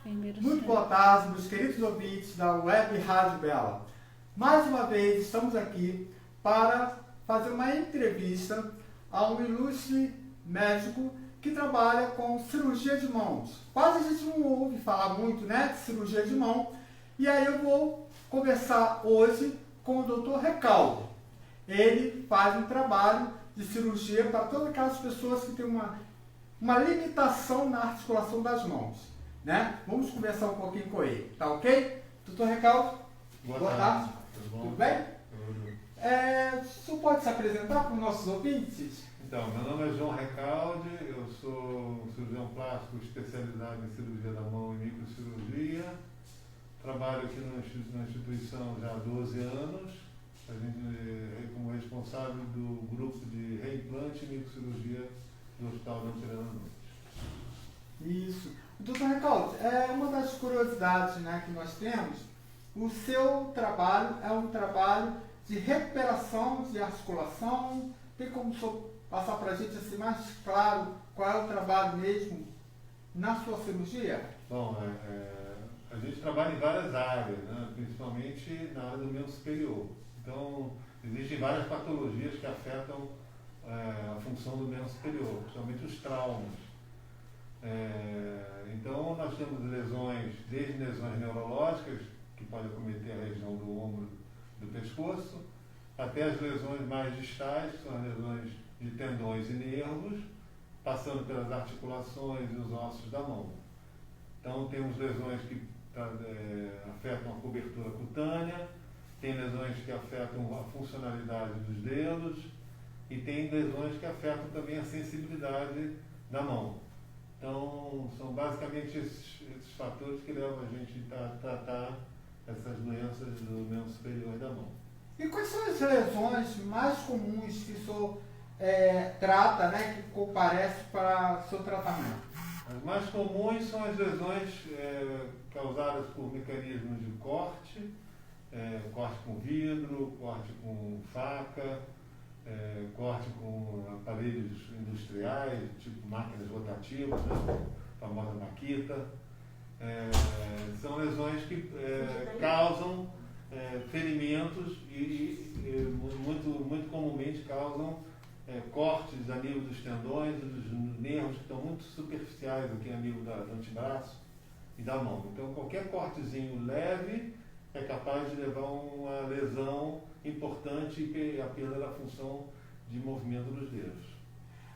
Muito boa tarde, meus queridos ouvintes da Web Rádio Bela. Mais uma vez estamos aqui para fazer uma entrevista a um ilustre médico que trabalha com cirurgia de mãos. Quase a gente não ouve falar muito, né, de cirurgia de mão. E aí eu vou conversar hoje com o Dr. Recaldo. Ele faz um trabalho de cirurgia para todas aquelas pessoas que têm uma limitação na articulação das mãos. Né? Vamos conversar um pouquinho com ele, tá ok? Doutor Recaldo, boa tarde. Tudo bem? Tudo. O senhor pode se apresentar para os nossos ouvintes? Então, meu nome é João Recalde, eu sou cirurgião plástico especializado em cirurgia da mão e microcirurgia. Trabalho aqui na instituição já há 12 anos. A gente é como responsável do grupo de reimplante e microcirurgia do Hospital Dom Tirana Nunes. Isso. Doutor Recalde, uma das curiosidades, né, que nós temos, o seu trabalho é um trabalho de recuperação de articulação. Tem como o senhor passar para a gente assim, mais claro qual é o trabalho mesmo na sua cirurgia? Bom, a gente trabalha em várias áreas, né, principalmente na área do membro superior. Então, existem várias patologias que afetam a função do membro superior, principalmente os traumas. Então, nós temos lesões, desde lesões neurológicas, que podem acometer a região do ombro, do pescoço, até as lesões mais distais, que são as lesões de tendões e nervos, passando pelas articulações e os ossos da mão. Então, temos lesões que afetam a cobertura cutânea, tem lesões que afetam a funcionalidade dos dedos e tem lesões que afetam também a sensibilidade da mão. Então, são basicamente esses fatores que levam a gente a tratar essas doenças do membro superior da mão. E quais são as lesões mais comuns que o senhor trata, né, que comparecem para o seu tratamento? As mais comuns são as lesões causadas por mecanismos de corte, corte com vidro, corte com faca, corte com aparelhos industriais, tipo máquinas rotativas, né? A famosa maquita. São lesões que causam ferimentos e muito comumente causam cortes a nível dos tendões e dos nervos que estão muito superficiais aqui a nível do antebraço e da mão. Então, qualquer cortezinho leve é capaz de levar a uma lesão importante e a perda da função de movimento dos dedos.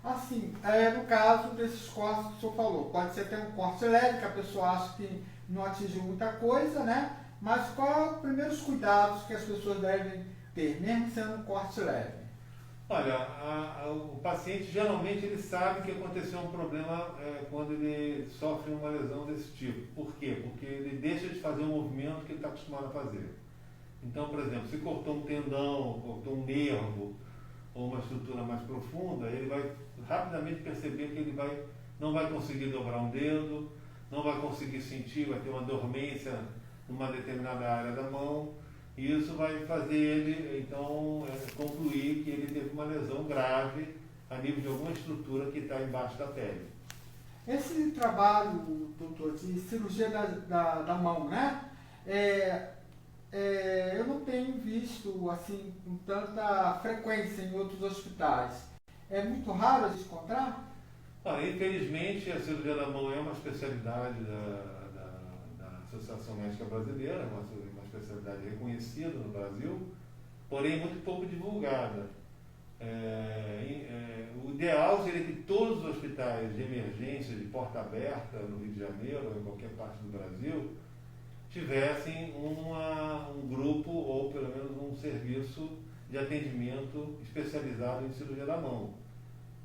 Assim, no caso desses cortes que o senhor falou, pode ser até um corte leve, que a pessoa acha que não atingiu muita coisa, né? Mas quais os primeiros cuidados que as pessoas devem ter, mesmo sendo um corte leve? Olha, o paciente geralmente ele sabe que aconteceu um problema quando ele sofre uma lesão desse tipo. Por quê? Porque ele deixa de fazer um movimento que ele está acostumado a fazer. Então, por exemplo, se cortou um tendão, cortou um nervo ou uma estrutura mais profunda, ele vai rapidamente perceber que ele não vai conseguir dobrar um dedo, não vai conseguir sentir, vai ter uma dormência numa determinada área da mão. E isso vai fazer ele, então, concluir que ele teve uma lesão grave a nível de alguma estrutura que está embaixo da pele. Esse trabalho, doutor, de cirurgia da mão, né? Eu não tenho visto assim com tanta frequência em outros hospitais. É muito raro a gente encontrar? Infelizmente, a cirurgia da mão é uma especialidade da Associação Médica Brasileira, uma especialidade reconhecida no Brasil, porém muito pouco divulgada. O ideal seria que todos os hospitais de emergência, de porta aberta, no Rio de Janeiro ou em qualquer parte do Brasil, tivessem um grupo ou pelo menos um serviço de atendimento especializado em cirurgia da mão.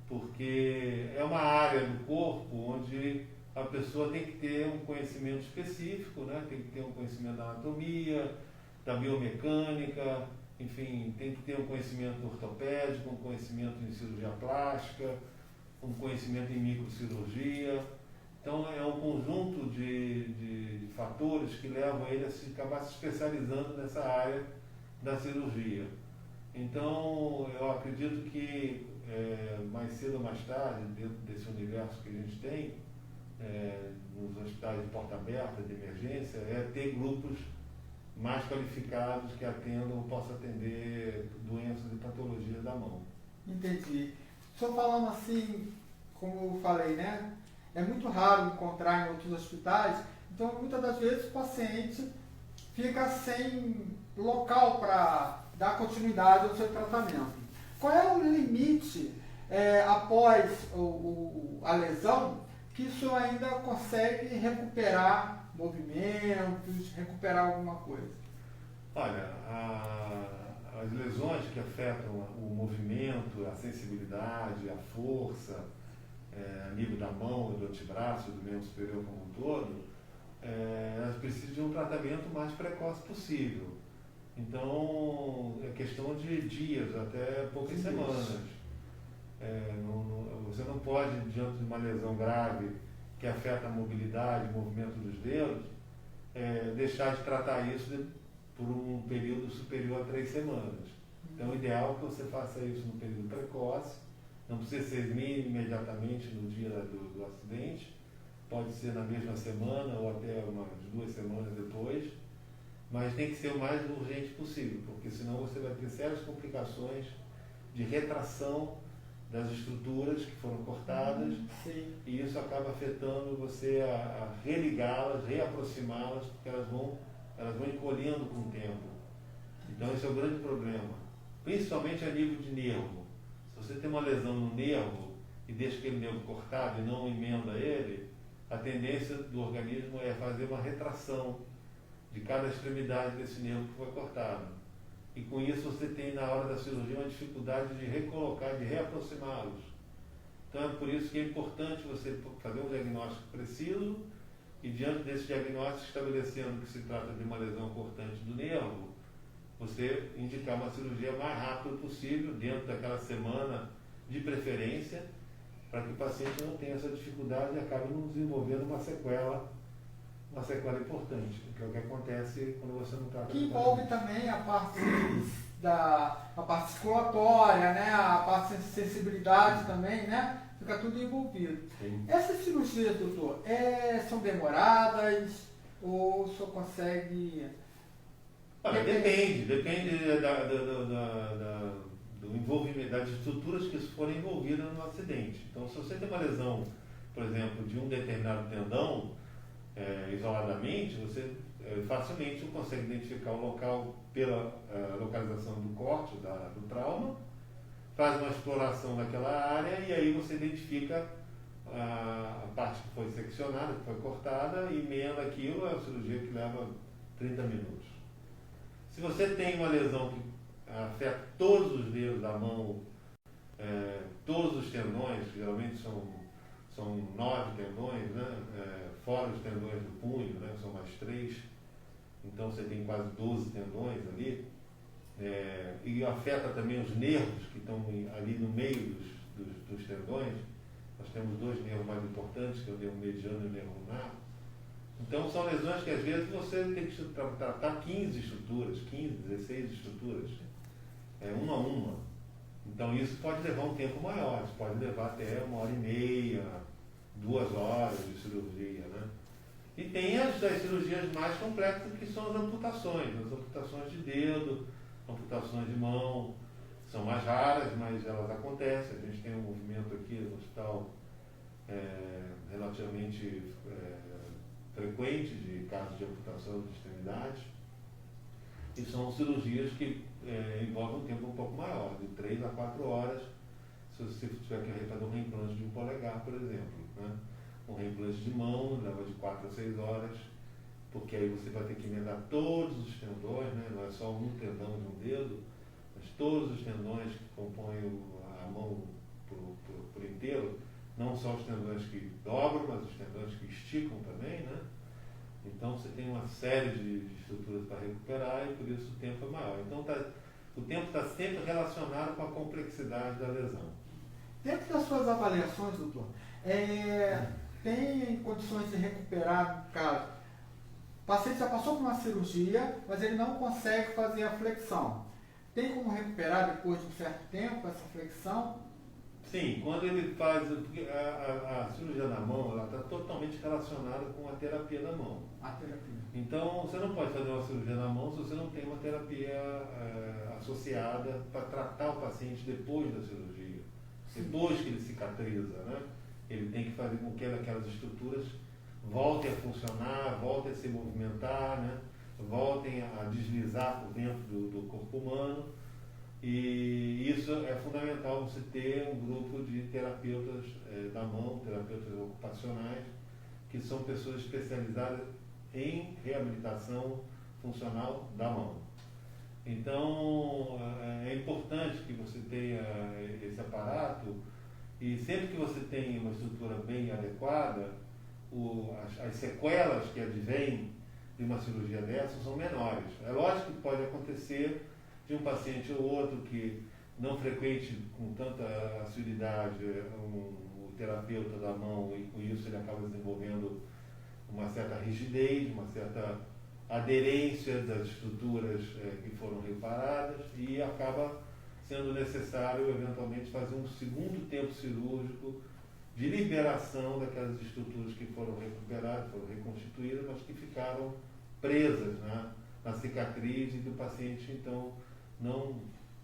Porque é uma área do corpo onde a pessoa tem que ter um conhecimento específico, né? Tem que ter um conhecimento da anatomia, da biomecânica, enfim, tem que ter um conhecimento ortopédico, um conhecimento em cirurgia plástica, um conhecimento em microcirurgia. Então, é um conjunto de fatores que levam ele a acabar se especializando nessa área da cirurgia. Então, eu acredito que mais cedo ou mais tarde, dentro desse universo que a gente tem, nos hospitais de porta aberta, de emergência, é ter grupos mais qualificados que atendam ou possam atender doenças e patologias da mão. Entendi. Só falando assim, como eu falei, né? É muito raro encontrar em outros hospitais, então muitas das vezes o paciente fica sem local para dar continuidade ao seu tratamento. Qual é o limite após a lesão que isso ainda consegue recuperar movimentos, recuperar alguma coisa? Olha, as lesões que afetam o movimento, a sensibilidade, a força, a nível da mão, do antebraço, do membro superior como um todo, elas precisam de um tratamento mais precoce possível. Então, é questão de dias, até poucas semanas. Você não pode, diante de uma lesão grave que afeta a mobilidade, o movimento dos dedos, deixar de tratar isso por um período superior a 3 semanas. Então, o ideal é que você faça isso no período precoce, não precisa ser imediatamente no dia do acidente, pode ser na mesma semana ou até umas 2 semanas depois, mas tem que ser o mais urgente possível, porque senão você vai ter sérias complicações de retração das estruturas que foram cortadas. Sim. E isso acaba afetando você a religá-las, reaproximá-las, porque elas vão encolhendo com o tempo. Então esse é o grande problema, principalmente a nível de nervo. Se você tem uma lesão no nervo e deixa aquele nervo cortado e não emenda ele, a tendência do organismo é fazer uma retração de cada extremidade desse nervo que foi cortado. E com isso você tem na hora da cirurgia uma dificuldade de recolocar, de reaproximá-los. Então é por isso que é importante você fazer um diagnóstico preciso e diante desse diagnóstico, estabelecendo que se trata de uma lesão cortante do nervo, você indicar uma cirurgia mais rápido possível, dentro daquela semana de preferência, para que o paciente não tenha essa dificuldade e acabe não desenvolvendo uma sequela importante, que é o que acontece quando você não trata. Que envolve também a parte circulatória, né? A parte de sensibilidade também, né? Fica tudo envolvido. Sim. Essas cirurgias, doutor, são demoradas ou o senhor consegue... Olha, depende do envolvimento, das estruturas que forem envolvidas no acidente. Então, se você tem uma lesão, por exemplo, de um determinado tendão, isoladamente, você facilmente consegue identificar o local pela localização do corte, do trauma, faz uma exploração daquela área e aí você identifica a parte que foi seccionada, que foi cortada, e emenda aquilo, é uma cirurgia que leva 30 minutos. Se você tem uma lesão que afeta todos os dedos da mão, todos os tendões, geralmente são 9 tendões, né? Fora os tendões do punho, né? São mais 3, então você tem quase 12 tendões ali, e afeta também os nervos que estão ali no meio dos tendões. Nós temos 2 nervos mais importantes, que é o nervo mediano e o nervo lunar. Então são lesões que às vezes você tem que tratar 15 estruturas, 15, 16 estruturas, uma a uma. Então isso pode levar um tempo maior, isso pode levar até 1h30, 2 horas de cirurgia, né? E tem as cirurgias mais complexas, que são as amputações de dedo, amputações de mão. São mais raras, mas elas acontecem. A gente tem um movimento aqui no hospital relativamente frequente de casos de amputação de extremidades. E são cirurgias que envolvem um tempo um pouco maior, de 3 a 4 horas, se você tiver que fazer um reimplante de um polegar, por exemplo, né? Um reimplante de mão leva de 4 a 6 horas, porque aí você vai ter que emendar todos os tendões, né? Não é só um tendão de um dedo, mas todos os tendões que compõem a mão por inteiro, não só os tendões que dobram, mas os tendões que esticam também, né? Então você tem uma série de estruturas para recuperar e por isso o tempo é maior. Então o tempo está sempre relacionado com a complexidade da lesão. Dentro das suas avaliações, doutor, tem condições de recuperar, no caso, o paciente já passou por uma cirurgia, mas ele não consegue fazer a flexão. Tem como recuperar depois de um certo tempo essa flexão? Sim, quando ele faz, porque a cirurgia da mão, ela está totalmente relacionada com a terapia da mão. A terapia. Então, você não pode fazer uma cirurgia na mão se você não tem uma terapia associada para tratar o paciente depois da cirurgia, depois que ele cicatriza, né? Ele tem que fazer com que aquelas estruturas voltem a funcionar, voltem a se movimentar, né? Voltem a deslizar por dentro do corpo humano. E isso é fundamental, você ter um grupo de terapeutas da mão, terapeutas ocupacionais, que são pessoas especializadas em reabilitação funcional da mão. Então, é importante que você tenha esse aparato, e sempre que você tem uma estrutura bem adequada, as sequelas que advêm de uma cirurgia dessa são menores. É lógico que pode acontecer de um paciente ou outro que não frequente com tanta assiduidade o terapeuta da mão, e com isso ele acaba desenvolvendo uma certa rigidez, uma certa aderência das estruturas que foram reparadas, e acaba sendo necessário eventualmente fazer um segundo tempo cirúrgico de liberação daquelas estruturas que foram recuperadas, foram reconstituídas, mas que ficaram presas, né, na cicatriz, e que o paciente então não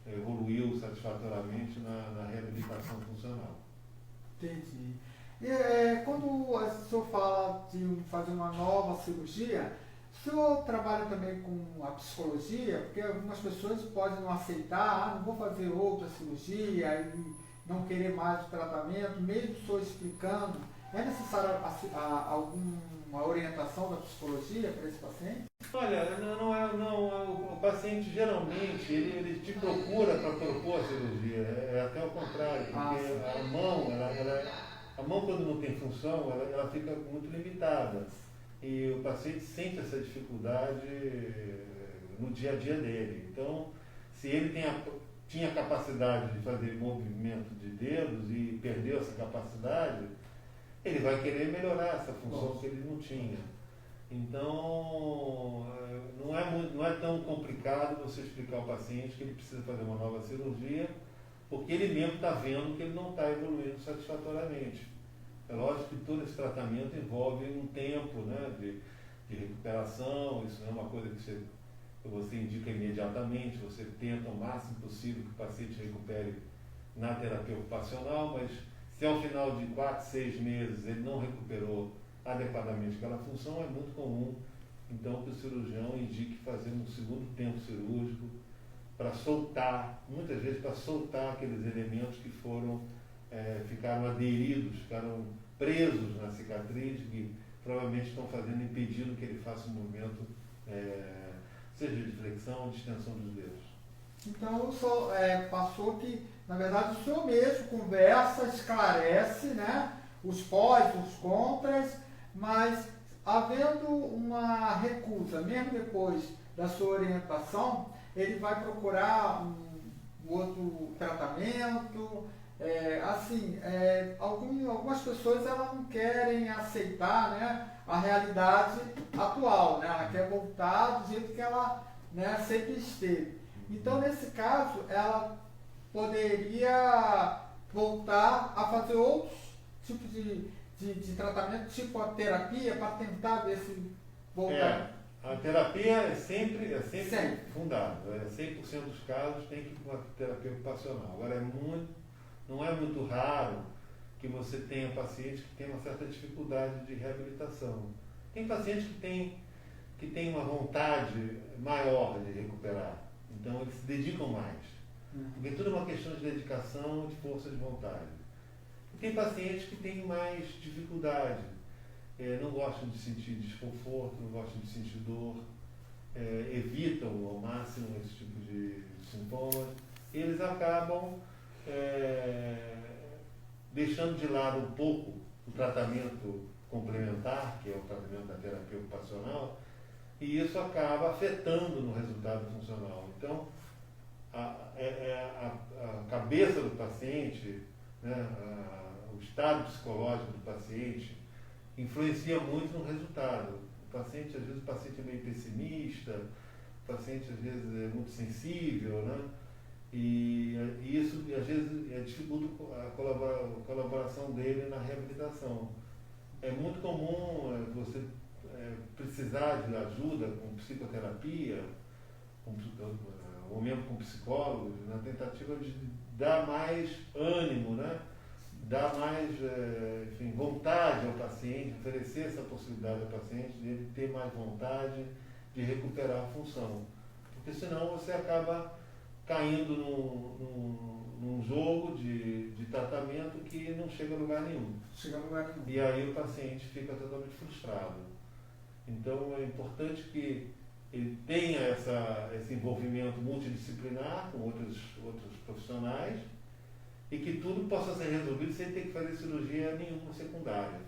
evoluiu satisfatoriamente na reabilitação funcional. Entendi. E, quando o senhor fala de fazer uma nova cirurgia, o senhor trabalha também com a psicologia? Porque algumas pessoas podem não aceitar, não vou fazer outra cirurgia, e não querer mais o tratamento, mesmo o senhor explicando. É necessário alguma orientação da psicologia para esse paciente? Olha, o paciente geralmente ele te procura para propor a cirurgia, é até o contrário, porque a mão quando não tem função, ela fica muito limitada, e o paciente sente essa dificuldade no dia a dia dele. Então, se ele tinha capacidade de fazer movimento de dedos e perdeu essa capacidade, ele vai querer melhorar essa função que ele não tinha. Então, não é tão complicado você explicar ao paciente que ele precisa fazer uma nova cirurgia, porque ele mesmo está vendo que ele não está evoluindo satisfatoriamente. É lógico que todo esse tratamento envolve um tempo, né, de recuperação. Isso não é uma coisa que você indica imediatamente, você tenta o máximo possível que o paciente recupere na terapia ocupacional, mas se ao final de 4, 6 meses ele não recuperou adequadamente aquela função, é muito comum então que o cirurgião indique fazer um segundo tempo cirúrgico para soltar, muitas vezes para soltar aqueles elementos que ficaram aderidos, ficaram presos na cicatriz, que provavelmente estão impedindo que ele faça um movimento, seja de flexão ou de extensão dos dedos. Então, o senhor passou que, na verdade, o senhor mesmo conversa, esclarece, né, os pós, os contras, mas havendo uma recusa, mesmo depois da sua orientação, ele vai procurar um outro tratamento. Algumas pessoas elas não querem aceitar, né, a realidade atual, né, ela quer voltar do jeito que ela, né, sempre esteve. Então, nesse caso, ela poderia voltar a fazer outros tipos de tratamento, tipo a terapia, para tentar ver se voltar. A terapia é sempre fundada. 100% dos casos tem que ir para uma terapia ocupacional. Agora, não é muito raro que você tenha pacientes que têm uma certa dificuldade de reabilitação. Tem pacientes que têm uma vontade maior de recuperar. Então, eles se dedicam mais. Porque tudo é uma questão de dedicação, de força de vontade. E tem pacientes que têm mais dificuldade, não gostam de sentir desconforto, não gostam de sentir dor, evitam ao máximo esse tipo de sintomas, e eles acabam deixando de lado um pouco o tratamento complementar, que é o tratamento da terapia ocupacional, e isso acaba afetando no resultado funcional. Então, a cabeça do paciente, né, o estado psicológico do paciente influencia muito no resultado. Às vezes o paciente é meio pessimista, o paciente às vezes é muito sensível, né? E isso, às vezes, dificulta a colaboração dele na reabilitação. É muito comum você precisar de ajuda com psicoterapia, ou mesmo com psicólogos, na tentativa de dar mais ânimo, né? Dar mais vontade ao paciente, oferecer essa possibilidade ao paciente de ele ter mais vontade de recuperar a função. Porque senão você acaba caindo num jogo de tratamento que não chega a lugar nenhum. E aí o paciente fica totalmente frustrado. Então é importante que ele tenha esse envolvimento multidisciplinar com outros profissionais e que tudo possa ser resolvido sem ter que fazer cirurgia nenhuma secundária.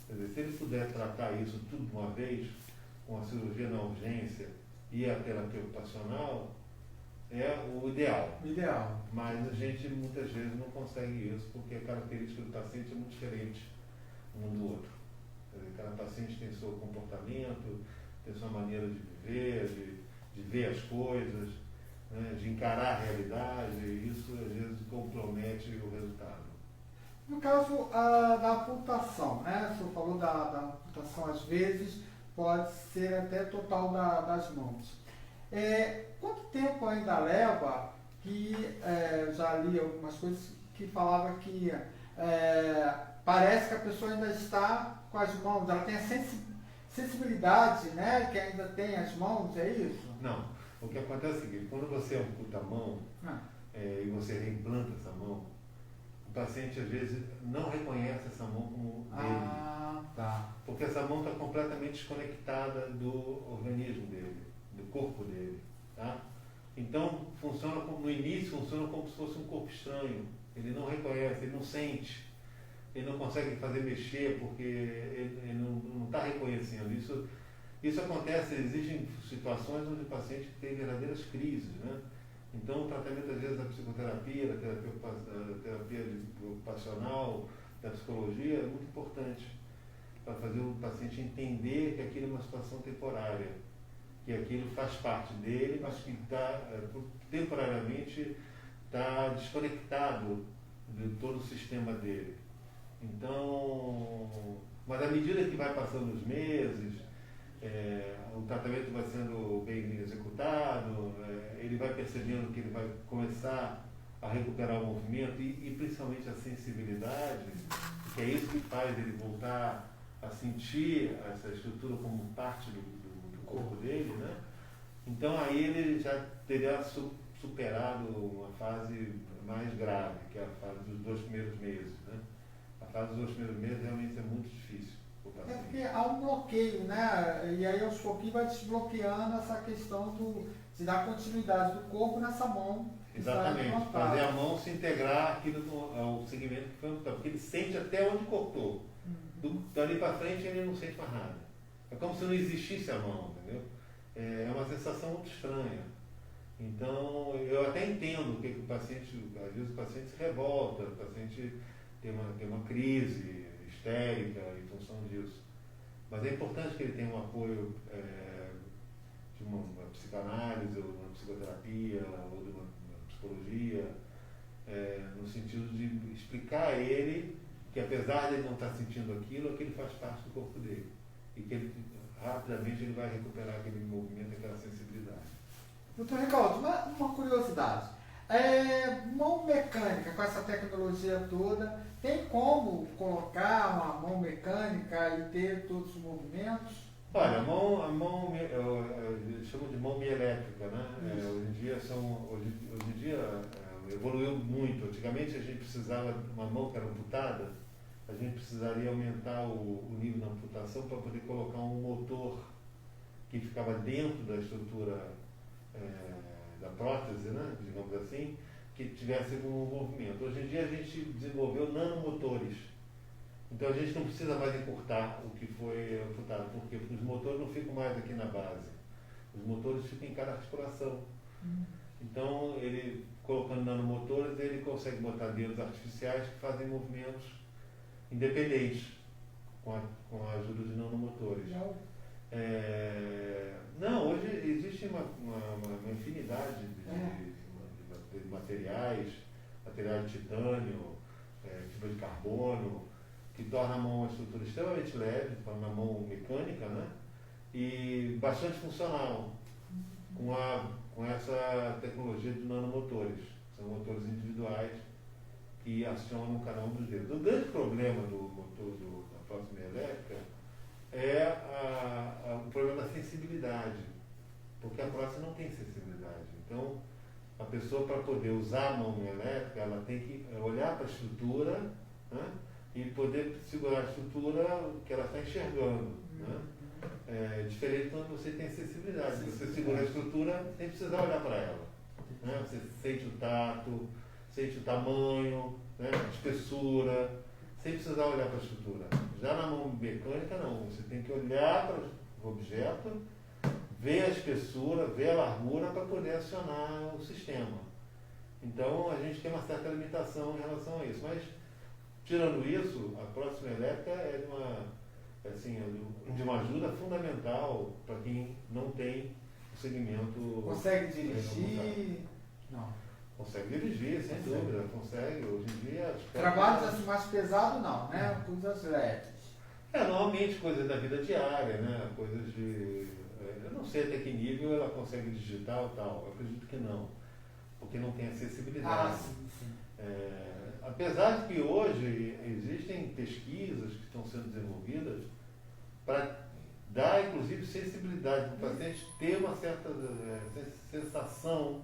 Quer dizer, se ele puder tratar isso tudo de uma vez, com a cirurgia na urgência e a terapia ocupacional, é o ideal. Mas a gente muitas vezes não consegue isso porque a característica do paciente é muito diferente um do outro. Quer dizer, cada paciente tem seu comportamento, tem sua maneira de viver, de ver as coisas, né, de encarar a realidade, e isso às vezes compromete o resultado. No caso da amputação, né? O senhor falou da amputação, às vezes pode ser até total das mãos. Quanto tempo ainda leva, que já li algumas coisas que falava que parece que a pessoa ainda está com as mãos, ela tem a sensibilidade, né, que ainda tem as mãos, é isso? Não. O que acontece é o seguinte, quando você amputa a mão e você reimplanta essa mão, o paciente às vezes não reconhece essa mão como dele. Tá. Porque essa mão está completamente desconectada do organismo dele, do corpo dele. Tá? Então, no início funciona como se fosse um corpo estranho. Ele não reconhece, ele não sente, ele não consegue fazer mexer porque ele não está reconhecendo. Isso acontece, existem situações onde o paciente tem verdadeiras crises, né? Então, o tratamento, às vezes, da psicoterapia, da terapia ocupacional, da psicologia, é muito importante para fazer o paciente entender que aquilo é uma situação temporária, que aquilo faz parte dele, mas que temporariamente está desconectado de todo o sistema dele. Então, mas à medida que vai passando os meses, o tratamento vai sendo bem executado, ele vai percebendo que ele vai começar a recuperar o movimento e principalmente a sensibilidade, que é isso que faz ele voltar a sentir essa estrutura como parte do corpo dele, né? Então aí ele já teria superado uma fase mais grave, que é a fase dos 2 primeiros meses, né? A fase dos 2 primeiros meses realmente é muito difícil. Porque há um bloqueio, né? E aí aos pouquinhos vai desbloqueando essa questão de dar continuidade do corpo nessa mão. Exatamente, fazer a mão se integrar aquilo ao segmento que foi amputado, porque ele sente até onde cortou. Dali para frente ele não sente mais nada. É como se não existisse a mão, entendeu? É uma sensação muito estranha. Então, eu até entendo que o paciente, às vezes o paciente se revolta, o paciente tem uma crise histérica em função disso. Mas é importante que ele tenha um apoio de uma psicanálise, ou uma psicoterapia, ou de uma psicologia, no sentido de explicar a ele que apesar de ele não estar sentindo aquilo faz parte do corpo dele. E que rapidamente ele vai recuperar aquele movimento, aquela sensibilidade. Doutor Ricardo, uma curiosidade. Mão mecânica, com essa tecnologia toda, tem como colocar uma mão mecânica e ter todos os movimentos? Olha, a mão eu chamo de mão elétrica, né? Hoje em dia evoluiu muito. Antigamente a gente precisava de uma mão que era amputada, a gente precisaria aumentar o nível da amputação para poder colocar um motor que ficava dentro da estrutura da prótese, né, digamos assim, que tivesse um movimento. Hoje em dia a gente desenvolveu nanomotores. Então a gente não precisa mais encurtar o que foi amputado. Por quê? Porque os motores não ficam mais aqui na base. Os motores ficam em cada articulação. Então, ele, colocando nanomotores, ele consegue botar dedos artificiais que fazem movimentos independentes com a ajuda de nanomotores. Não, hoje existe uma infinidade de materiais de titânio, fibra de carbono, que torna a mão uma estrutura extremamente leve, torna a mão mecânica, né? E bastante funcional, com essa tecnologia de nanomotores. São motores individuais que acionam cada um dos dedos. O grande problema do motor da prótese elétrica é o problema da sensibilidade, porque a prótese não tem sensibilidade. Então, a pessoa, para poder usar a mão elétrica, ela tem que olhar para a estrutura, né, e poder segurar a estrutura que ela está enxergando. Né? É diferente quando você tem sensibilidade. Você segura a estrutura sem precisar olhar para ela. Né? Você sente o tato, sente o tamanho, né, a espessura, sem precisar olhar para a estrutura. Já na mão mecânica, não. Você tem que olhar para o objeto, ver a espessura, ver a largura para poder acionar o sistema. Então, a gente tem uma certa limitação em relação a isso. Mas, tirando isso, a prótese elétrica é de uma ajuda fundamental para quem não tem o segmento. Consegue dirigir? Não. Consegue dirigir, sem dúvida, consegue. Hoje em dia. Trabalhos assim mais pesados, não, né? Coisas leves. Normalmente coisas da vida diária, né? Coisas de. Eu não sei até que nível ela consegue digitar ou tal. Eu acredito que não. Porque não tem acessibilidade. Sim. Apesar de que hoje existem pesquisas que estão sendo desenvolvidas para dar, inclusive, sensibilidade para o paciente ter uma certa sensação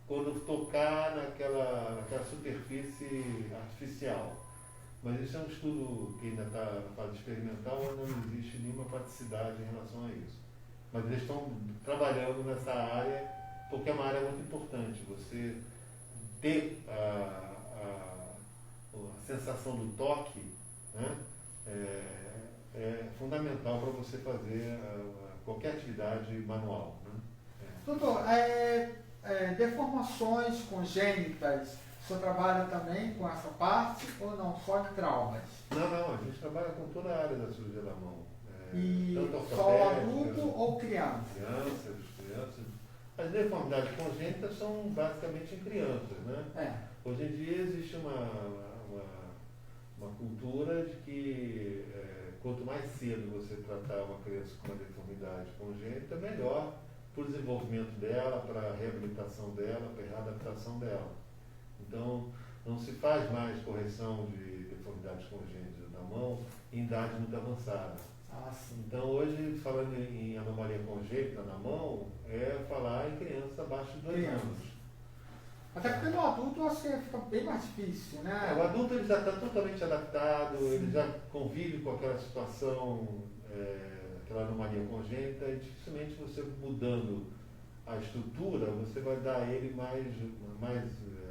quando tocar naquela superfície artificial. Mas isso é um estudo que ainda está na fase experimental, onde não existe nenhuma praticidade em relação a isso. Mas eles estão trabalhando nessa área, porque é uma área muito importante. Você ter a sensação do toque, né, é fundamental para você fazer qualquer atividade manual. Né? Doutor, deformações congênitas, o senhor trabalha também com essa parte ou não? Só de traumas? Não, a gente trabalha com toda a área da cirurgia da mão. E só adulto ou criança? Crianças. As deformidades congênitas são basicamente em crianças, né? Hoje em dia existe uma cultura de que quanto mais cedo você tratar uma criança com uma deformidade congênita, melhor para o desenvolvimento dela, para a reabilitação dela, para a readaptação dela. Então, não se faz mais correção de deformidades congênitas da mão em idade muito avançada. Então, hoje, falando em anomalia congênita na mão, é falar em criança abaixo de 2 anos. Até porque no adulto eu acho que fica bem mais difícil, né? O adulto ele já está totalmente adaptado, ele já convive com aquela situação, aquela anomalia congênita, e dificilmente você mudando a estrutura, você vai dar a ele mais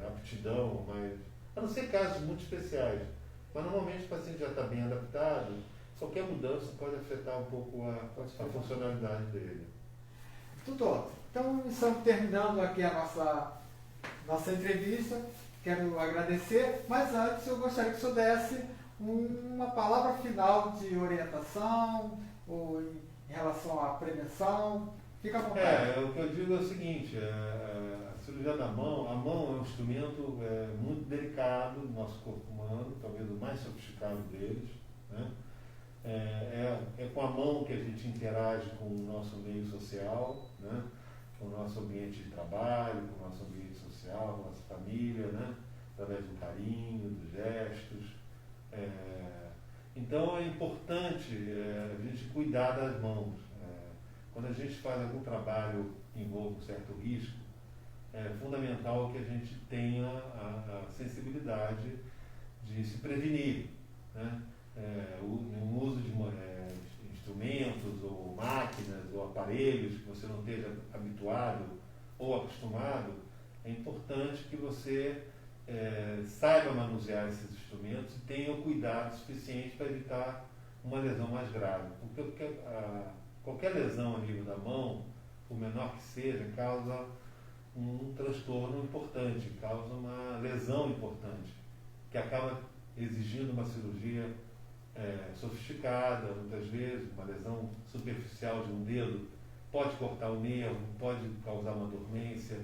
aptidão, a não ser casos muito especiais. Mas normalmente o paciente já está bem adaptado, qualquer mudança pode afetar um pouco a funcionalidade dele. Doutor, então estamos terminando aqui a nossa entrevista. Quero agradecer, mas antes eu gostaria que o senhor desse uma palavra final de orientação ou em relação à prevenção. Fica à vontade. O que eu digo é o seguinte, a cirurgia da mão, a mão é um instrumento muito delicado do nosso corpo humano, talvez o mais sofisticado deles, né? É com a mão que a gente interage com o nosso meio social, né? Com o nosso ambiente de trabalho, com o nosso ambiente social, com a nossa família, né? Através do carinho, dos gestos. Então é importante a gente cuidar das mãos. Quando a gente faz algum trabalho que envolva um certo risco, é fundamental que a gente tenha a sensibilidade de se prevenir, né? O uso de instrumentos ou máquinas ou aparelhos que você não esteja habituado ou acostumado, é importante que você saiba manusear esses instrumentos e tenha o cuidado suficiente para evitar uma lesão mais grave. Porque qualquer lesão a nível da mão, por menor que seja, causa um transtorno importante, causa uma lesão importante, que acaba exigindo uma cirurgia sofisticada, muitas vezes, uma lesão superficial de um dedo pode cortar o nervo, pode causar uma dormência,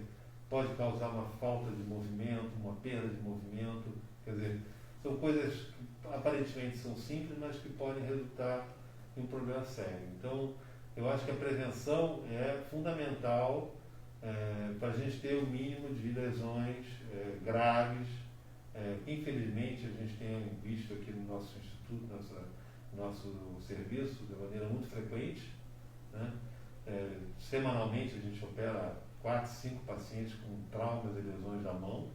pode causar uma falta de movimento, uma perda de movimento. Quer dizer, são coisas que aparentemente são simples, mas que podem resultar em um problema sério. Então, eu acho que a prevenção é fundamental para a gente ter o mínimo de lesões graves. Infelizmente, a gente tem visto aqui no nosso instituto, nosso serviço, de maneira muito frequente, né? Semanalmente a gente opera 4, 5 pacientes com traumas e lesões da mão,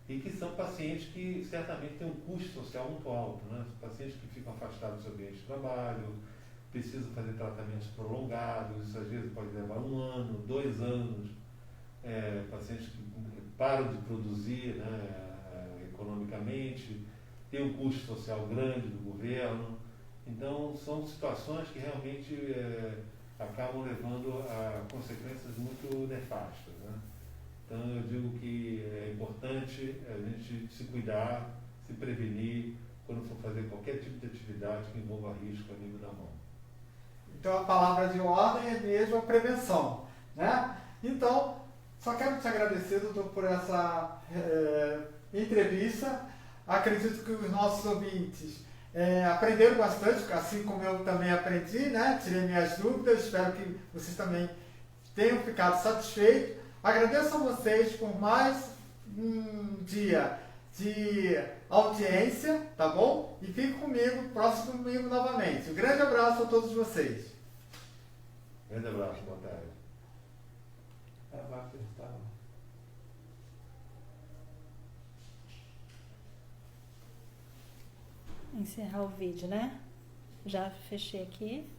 e que são pacientes que certamente têm um custo social muito alto, né? Pacientes que ficam afastados do seu ambiente de trabalho, precisam fazer tratamentos prolongados, isso às vezes pode levar 1 ano, 2 anos, pacientes que param de produzir, né, economicamente, tem um custo social grande do governo. Então, são situações que realmente acabam levando a consequências muito nefastas, né? Então, eu digo que é importante a gente se cuidar, se prevenir, quando for fazer qualquer tipo de atividade que envolva risco a nível da mão. Então, a palavra de ordem é mesmo a prevenção, né? Então, só quero te agradecer, doutor, por essa entrevista. Acredito que os nossos ouvintes aprenderam bastante, assim como eu também aprendi, né? Tirei minhas dúvidas, espero que vocês também tenham ficado satisfeitos. Agradeço a vocês por mais um dia de audiência, tá bom? E fique comigo, próximo domingo novamente. Um grande abraço a todos vocês. Grande abraço, boa tarde. Encerrar o vídeo, né? Já fechei aqui.